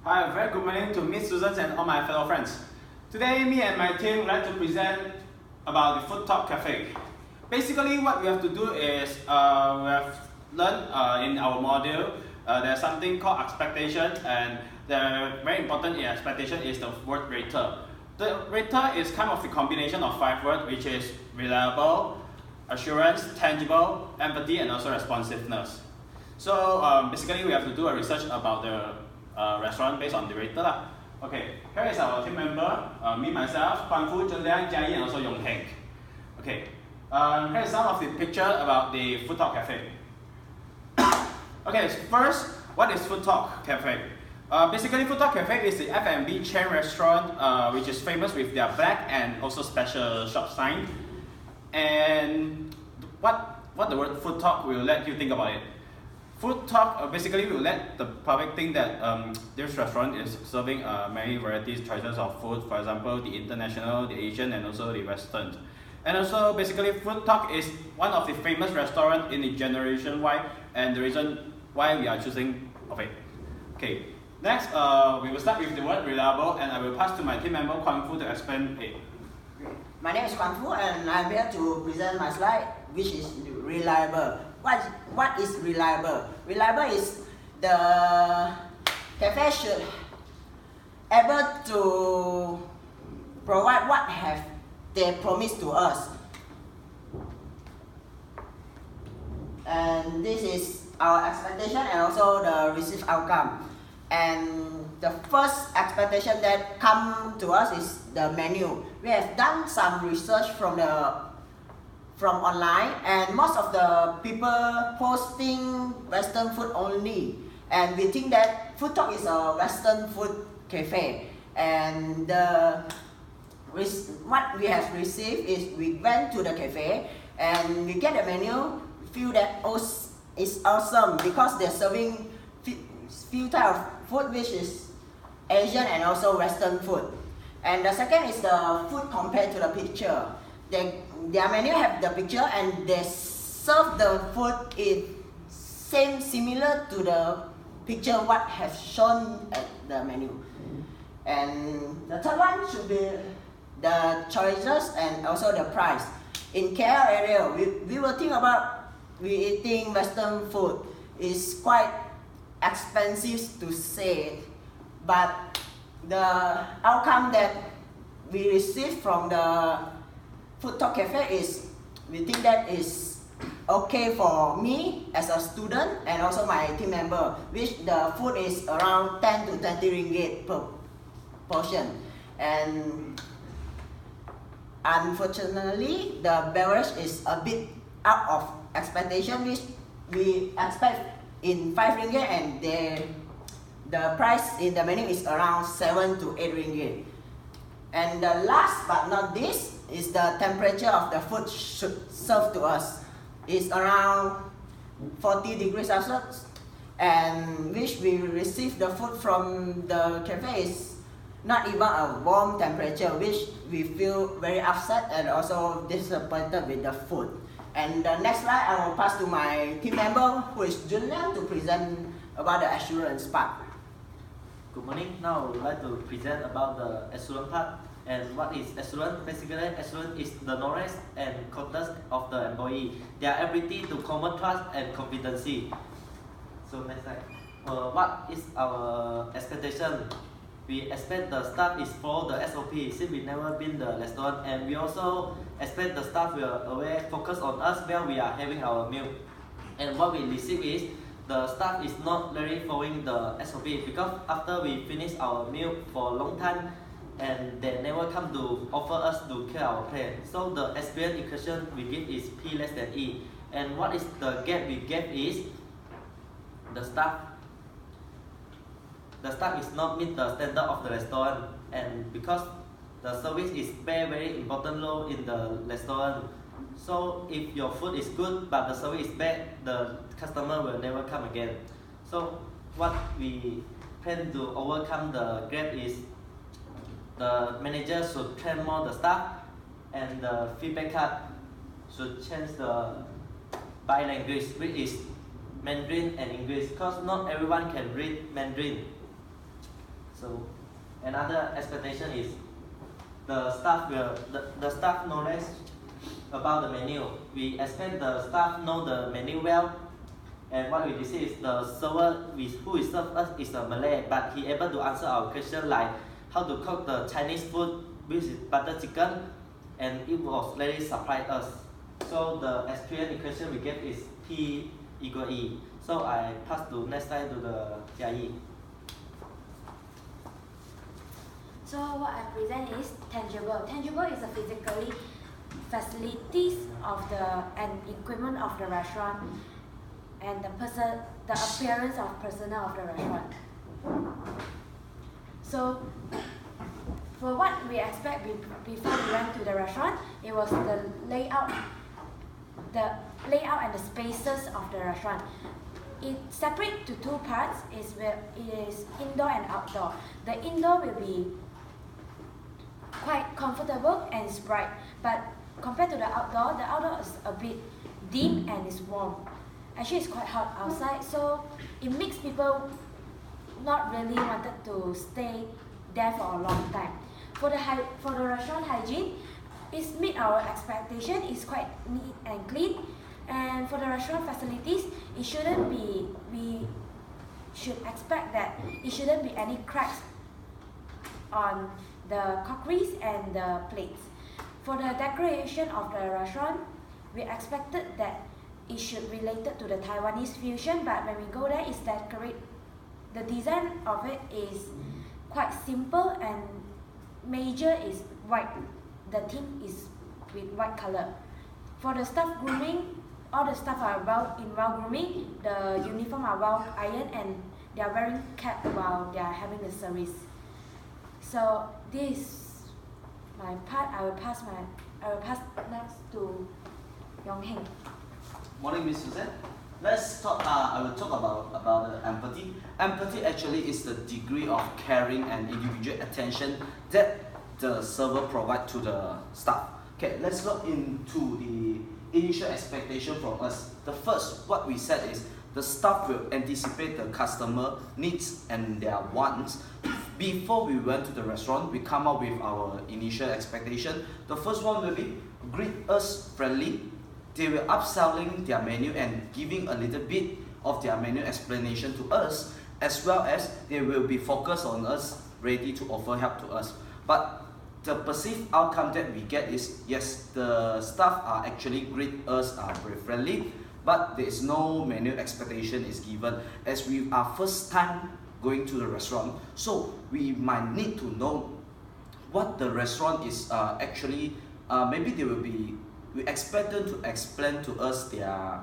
Hi, very good morning to Miss Susan and all my fellow friends. Today, me and my team would like to present about the Food Talk Cafe. Basically, what we have to do is we have learned in our module there's something called expectation, and the very important in expectation is the word rater. The rater is kind of the combination of 5 words, which is reliable, assurance, tangible, empathy, and also responsiveness. So basically, we have to do a research about the restaurant based on the rater lah. Okay, here is our team member, me, myself, Kuan Fu, Zhen Liang, Jia Yi, and also Yong Heng. Okay, here is some of the picture about the Food Talk Cafe. Okay, first, what is Food Talk Cafe? Basically, Food Talk Cafe is the F&B chain restaurant which is famous with their black and also special shop sign. And what the word Food Talk will let you think about it. Food Talk basically will let the public think that this restaurant is serving many varieties, choices of food, for example, the international, the Asian, and also the Western. And also, basically, Food Talk is one of the famous restaurants in the generation Y, and the reason why we are choosing of it. Okay, next, we will start with the word reliable, and I will pass to my team member Kuan Fu to explain it. My name is Kuan Fu, and I'm here to present my slide, which is reliable. What is reliable? Reliable is the cafe should able to provide what have they promised to us. And this is our expectation and also the received outcome. And the first expectation that come to us is the menu. We have done some research from online, and most of the people posting Western food only, and we think that Food Talk is a Western food cafe. And what we have received is we went to the cafe and we get the menu, feel that it's awesome because they're serving few type of food, which is Asian and also Western food. And the second is the food compared to the picture. Their menu have the picture and they serve the food similar to the picture what has shown at the menu. And the third one should be the choices and also the price. In KL area, we will think about eating Western food. It's quite expensive to say, but the outcome that we receive from the Food Talk Cafe is, we think that is okay for me as a student and also my team member, which the food is around 10 to 20 ringgit per portion. And unfortunately, the beverage is a bit out of expectation, which we expect in 5 ringgit, and the price in the menu is around 7 to 8 ringgit. And the last but not least is the temperature of the food should serve to us. It's around 40 degrees Celsius, and which we receive the food from the cafe is not even a warm temperature, which we feel very upset and also disappointed with the food. And the next slide I will pass to my team member, who is Zhen Liang, to present about the assurance part. Good morning. Now I would like to present about the assurance part. And what is assurance? Basically, assurance is the knowledge and confidence of the employee, their ability to command trust and competency. So next slide. What is our expectation? We expect the staff is follow the SOP since we never been the restaurant, and we also expect the staff will aware focus on us while we are having our meal. And what we receive is the staff is not really following the SOP because after we finish our meal for a long time, and they never come to offer us to clear our plate. So the experience equation we give is P less than E. And what is the gap we get is the staff is not meet the standard of the restaurant, and because the service is very important role in the restaurant. So if your food is good but the service is bad, the customer will never come again. So what we plan to overcome the gap is the manager should train more the staff, and the feedback card should change the by language, which is Mandarin and English, because not everyone can read Mandarin. So another expectation is the staff the staff knowledge about the menu. We expect the staff know the menu well, and what we receive is the server who is serve us is a Malay, but he able to answer our question like how to cook the Chinese food with butter chicken, and it was really surprised us. So the experience equation we get is P equal E. So I pass to next slide to the Jia. So what I present is tangible. Tangible is the physically facilities of the and equipment of the restaurant and the appearance of personnel of the restaurant. So for what we expect before we went to the restaurant, it was the layout and the spaces of the restaurant. It separates to two parts. It is indoor and outdoor. The indoor will be quite comfortable and it's bright, but compared to the outdoor is a bit dim and it's warm. Actually, it's quite hot outside, so it makes people not really wanted to stay there for a long time. For the restaurant hygiene, it's meet our expectation. It's quite neat and clean. And for the restaurant facilities, it shouldn't be. We should expect that it shouldn't be any cracks on the crockeries and the plates. For the decoration of the restaurant, we expected that it should related to the Taiwanese fusion, but when we go there, it's decorate. The design of it is quite simple and major is white. The theme is with white color. For the staff grooming, all the staff are well grooming. The uniform are well ironed and they are wearing cap while they are having the service. So this my part. I will pass next to Yong Heng. Morning, Miss Suzanne. Let's talk. I will talk about empathy. Empathy actually is the degree of caring and individual attention that the server provide to the staff. Okay, let's look into the initial expectation from us. The first, what we said is the staff will anticipate the customer needs and their wants. Before we went to the restaurant, we come up with our initial expectation. The first one will be greet us friendly. They will upselling their menu and giving a little bit of their menu explanation to us, as well as they will be focused on us, ready to offer help to us. But the perceived outcome that we get is, yes, the staff are actually greet us very friendly, but there is no menu expectation is given, as we are first time going to the restaurant, so we might need to know what the restaurant is actually. Maybe they will be. We expect them to explain to us their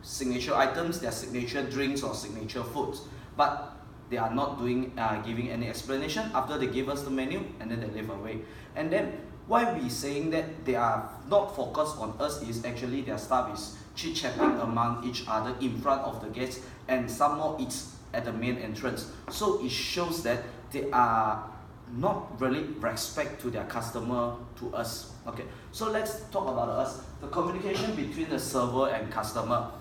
signature items, their signature drinks or signature foods, but they are not giving any explanation after they give us the menu and then they leave away. And then why we saying that they are not focused on us is actually their staff is chit-chatting among each other in front of the guests, and some more eats at the main entrance. So it shows that they are not really respect to their customer, to us. Okay, so let's talk about us. The communication between the server and customer.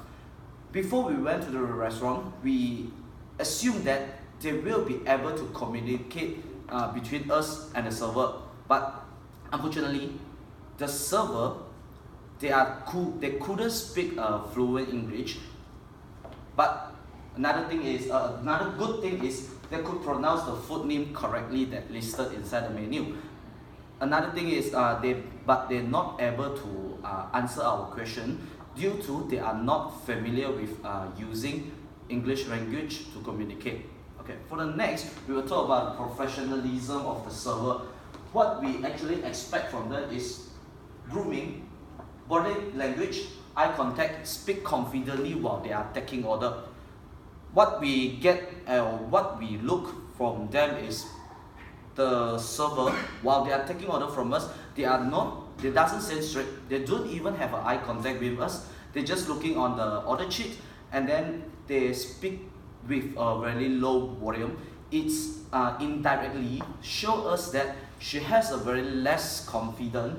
Before we went to the restaurant, we assumed that they will be able to communicate between us and the server. But unfortunately, the server, they couldn't speak fluent English. But another good thing is they could pronounce the food name correctly that listed inside the menu. Another thing is they're not able to answer our question due to they are not familiar with using English language to communicate. Okay, for the next, we will talk about professionalism of the server. What we actually expect from them is grooming, body language, eye contact, speak confidently while they are taking order. What we get, what we look from them is the server, while they are taking order from us, they doesn't say straight, they don't even have an eye contact with us, they're just looking on the order sheet and then they speak with a very low volume. It's indirectly show us that she has a very less confident,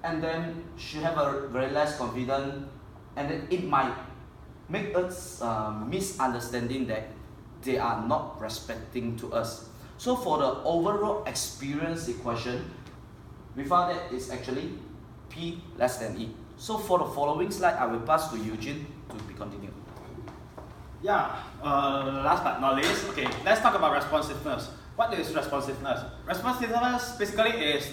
and then she have a very less confident, and then it might make us misunderstanding that they are not respecting to us. So for the overall experience equation, we found that it's actually P less than E. So for the following slide, I will pass to Eugene to be continued. Yeah, last but not least, okay, let's talk about responsiveness. What is responsiveness? Responsiveness basically is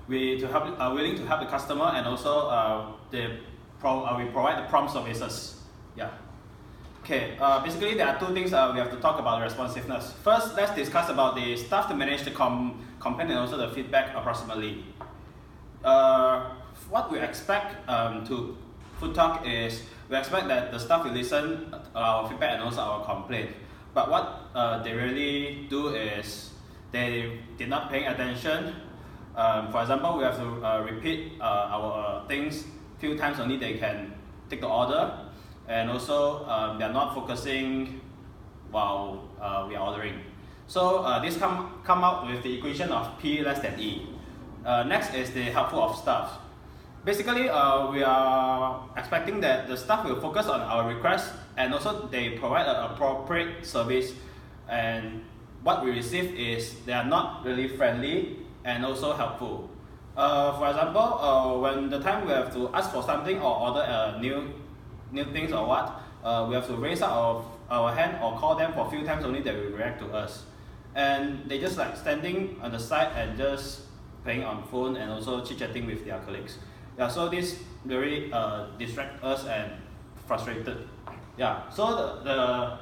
we willing to help the customer, and also we provide the prompt services. Yeah. Okay. Basically, there are two things we have to talk about responsiveness. First, let's discuss about the staff to manage the complaint and also the feedback approximately. What we expect to Food Talk is we expect that the staff will listen to our feedback and also our complaint. But what they really do is they did not pay attention. For example, we have to repeat our things few times only they can take the order, and also they are not focusing while we are ordering. So this come out with the equation of P less than E. Next is the helpful of staff. Basically, we are expecting that the staff will focus on our requests, and also they provide an appropriate service. And what we receive is they are not really friendly and also helpful. For example, when the time we have to ask for something or order new things or what, we have to raise up our hand or call them for a few times only they will react to us. And they just like standing on the side and just playing on phone and also chit-chatting with their colleagues. Yeah, so this very distract us and frustrated. Yeah, so the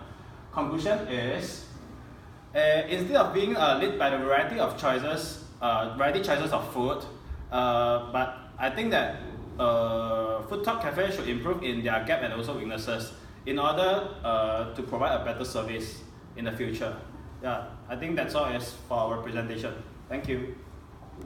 conclusion is instead of being led by the variety choices of food, but I think that Food Talk Cafe should improve in their gap and also weaknesses in order to provide a better service in the future. Yeah, I think that's all as for our presentation. Thank you.